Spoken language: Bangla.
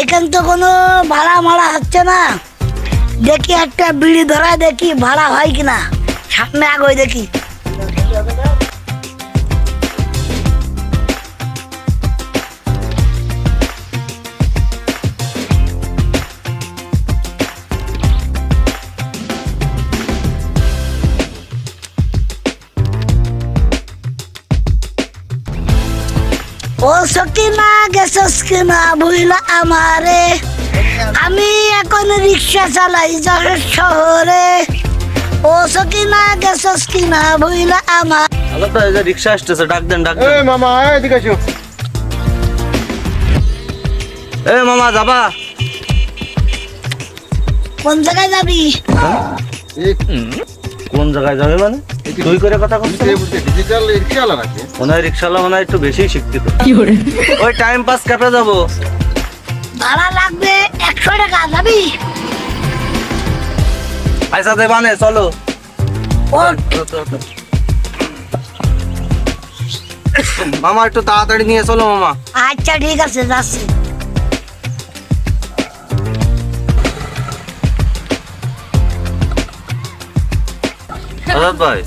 এখান তো কোনো ভাড়া মারা হচ্ছে না। দেখি একটা বিড়ি ধরা দেখি ভাড়া হয় কিনা, সামনে আগে দেখি। ও সকিনা গেছস কিনা ভুইলা আমারে, আমি এখন রিক্সা চালাই যশোর শহরে। ও সকিনা গেছস কিনা ভুইলা আমার। হ্যালো তো, এই যে রিক্সা আসতেছে, ডাক দেন ডাক দেন। এই মামা এদিকে আসো। এ মামা যাবা? কোন জায়গায় যাবি? এই কোন জায়গায় যাবে মানে? তুই করে কথা বলছিস? ডিজিটাল রিক্সাওয়ালা নাকি? মনে হয় রিক্সাওয়ালা মনে হয় একটু বেশি শিক্ষিত। ওই টাইম পাস কাটে যাবো। ভাড়া লাগবে 100 টাকা, যাবি? পয়সা দেবানে, চলো। ওঠ। মামা একটু তাড়াতাড়ি নিয়ে চলো মামা। আচ্ছা ঠিক আছে, যাচ্ছি। আজাদ ভাই,